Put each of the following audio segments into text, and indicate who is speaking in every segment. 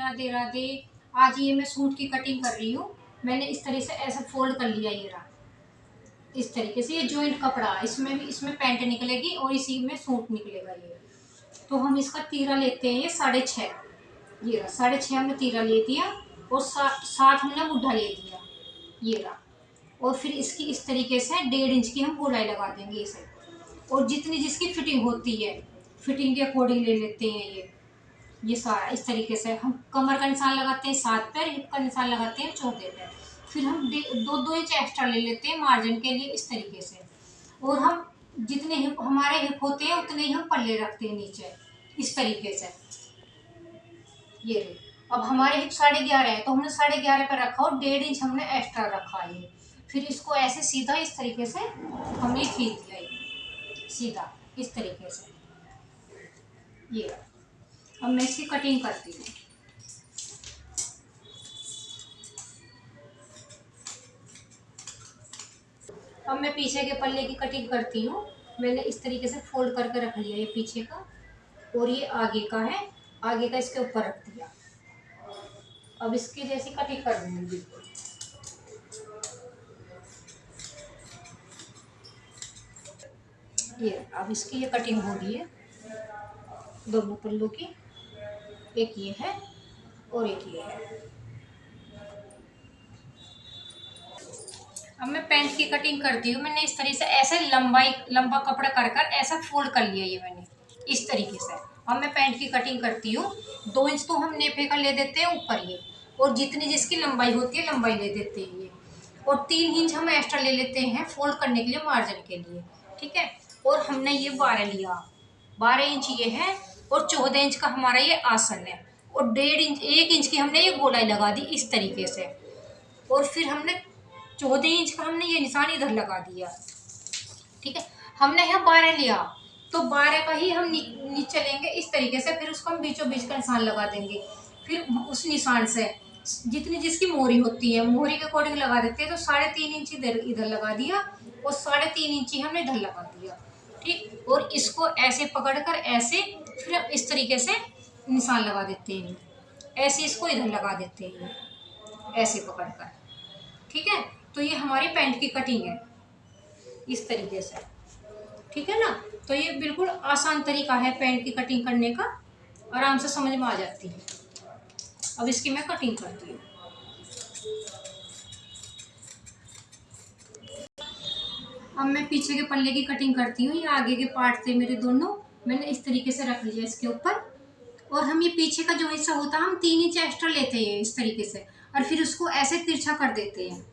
Speaker 1: राधे राधे। आज ये मैं सूट की कटिंग कर रही हूँ। मैंने इस तरह से ऐसा फोल्ड कर लिया, ये रहा इस तरीके से। ये जॉइंट कपड़ा, इसमें पैंट निकलेगी और इसी में सूट निकलेगा ये। तो हम इसका तीरा लेते हैं, ये 6.5, ये रहा 6.5 हमने तीरा ले दिया और 7 हमने मुड्ढा ले दिया, ये रहा। और फिर इसकी इस तरीके से 1.5 इंच की हम गोलाई लगा देंगे इसे। और जितनी जिसकी फिटिंग होती है, फिटिंग के अकॉर्डिंग ले लेते हैं ये सारा। इस तरीके से हम कमर का निशान लगाते हैं 7 पैर, हिप का निशान लगाते हैं 14 पैर। फिर हम 2-2 इंच एक्स्ट्रा ले लेते हैं मार्जिन के लिए, इस तरीके से। और हम जितने हिप हमारे हिप होते हैं उतने ही हम पल्ले रखते हैं नीचे, इस तरीके से। ये रे, अब हमारे हिप 11.5 है तो हमने 11.5 पर रखा और 1.5 इंच हमने एक्स्ट्रा रखा है। फिर इसको ऐसे सीधा इस तरीके से हमने खींच दिया, ये सीधा इस तरीके से। ये अब मैं इसकी कटिंग करती हूँ। अब मैं पीछे के पल्ले की कटिंग करती हूँ। मैंने इस तरीके से फोल्ड करके रख लिया ये पीछे का, और ये आगे का है, आगे का इसके ऊपर रख दिया। अब इसकी जैसी कटिंग कर दूंगी बिल्कुल। ये अब इसकी ये कटिंग हो रही है दोनों पल्लों की। एक ये है और एक ये है। अब मैं पैंट की कटिंग करती हूँ। मैंने इस तरीके से ऐसे लंबा कपड़ा कर ऐसा फोल्ड कर लिया ये मैंने, इस तरीके से। अब मैं पैंट की कटिंग करती हूँ। 2 इंच तो हम नेफे का ले देते हैं ऊपर ये, और जितनी जिसकी लंबाई होती है लंबाई ले देते हैं ये। और 3 इंच हम एक्स्ट्रा ले लेते हैं फोल्ड करने के लिए, मार्जिन के लिए, ठीक है। और हमने ये 12 लिया, 12 इंच ये है, और 14 इंच का हमारा ये आसन है। और 1 इंच की हमने ये गोलाई लगा दी इस तरीके से। और फिर हमने 14 इंच का हमने ये निशान इधर लगा दिया, ठीक है। हमने यहाँ 12 लिया तो 12 का ही हम नीचे लेंगे इस तरीके से। फिर उसको हम बीचों बीच का निशान लगा देंगे। फिर उस निशान से जितनी जिसकी मोहरी होती है, मोहरी के अकॉर्डिंग लगा देते हैं। तो 3.5 इंच इधर लगा दिया और 3.5 इंच हमने इधर लगा दिया, ठीक। और इसको ऐसे पकड़कर ऐसे फिर इस तरीके से निशान लगा देते हैं, ऐसे इसको इधर लगा देते हैं ऐसे पकड़कर, ठीक है। तो ये हमारी पैंट की कटिंग है इस तरीके से, ठीक है ना। तो ये बिल्कुल आसान तरीका है पैंट की कटिंग करने का, आराम से समझ में आ जाती है। अब इसकी मैं कटिंग करती हूँ। अब मैं पीछे के पल्ले की कटिंग करती हूँ। ये आगे के पार्ट थे मेरे दोनों, मैंने इस तरीके से रख लिया इसके ऊपर। और हम ये पीछे का जो हिस्सा होता है हम 3 इंच एक्स्ट्रा लेते हैं इस तरीके से, और फिर उसको ऐसे तिरछा कर देते हैं।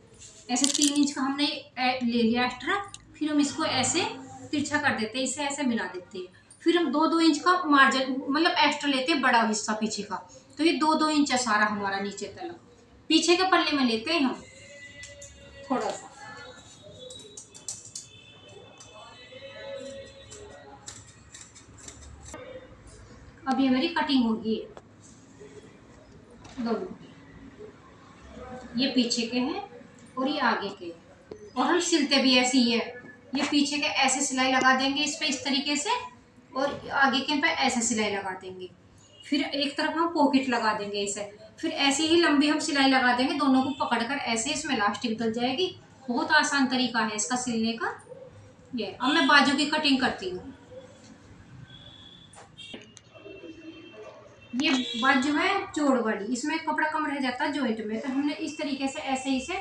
Speaker 1: ऐसे 3 इंच का हमने ले लिया एक्स्ट्रा, फिर हम इसको ऐसे तिरछा कर देते हैं, इसे ऐसे मिला देते हैं। फिर हम 2-2 इंच का मार्जिन मतलब एक्स्ट्रा लेते हैं, बड़ा हिस्सा पीछे का। तो ये 2-2 इंच है सारा हमारा नीचे तक। पीछे के पल्ले में लेते हैं हम थोड़ा सा। अब ये मेरी कटिंग होगी दोनों, ये पीछे के हैं और ये आगे के। और हम सिलते भी ऐसे ही है, ये पीछे के ऐसे सिलाई लगा देंगे इस पे इस तरीके से, और आगे के पे ऐसे सिलाई लगा देंगे। फिर एक तरफ हम पॉकेट लगा देंगे इसे। फिर ऐसे ही लंबी हम सिलाई लगा देंगे, दोनों को पकड़कर ऐसे इसमें इलास्टिक डल जाएगी। बहुत आसान तरीका है इसका सिलने का ये। अब मैं बाजू की कटिंग करती हूँ। ये बाजू है चौड़ वाली, इसमें कपड़ा कम रह जाता है जॉइंट में। तो हमने इस तरीके से ऐसे ही से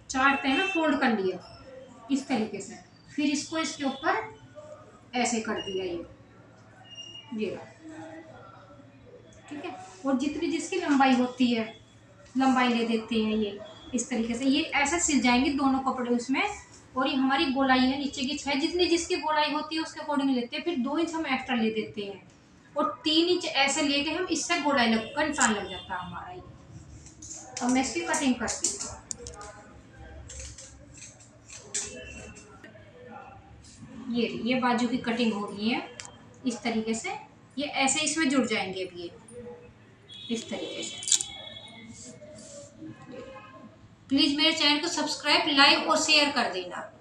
Speaker 1: 4 पे ना फोल्ड कर लिया इस तरीके से। फिर इसको इसके ऊपर ऐसे कर दिया ये, ठीक है। और जितनी जिसकी लंबाई होती है लंबाई ले देते हैं ये इस तरीके से। ये ऐसे सिल जाएंगे दोनों कपड़े उसमें। और ये हमारी गोलाई है नीचे की 6, जितनी जिसकी गोलाई होती है उसके अकॉर्डिंग लेते हैं। फिर 2 इंच हम एक्स्ट्रा ले देते हैं, और 3 इंच ऐसे लेके हम इससे गोलाई लगकर निशान लग जाता है हमारा ये। अब मैं इसकी कटिंग करती हूँ। ये बाजू की कटिंग हो रही है इस तरीके से। ये ऐसे इसमें जुड़ जाएंगे अब ये इस तरीके से। प्लीज़ मेरे चैनल को सब्सक्राइब, लाइक और शेयर कर देना।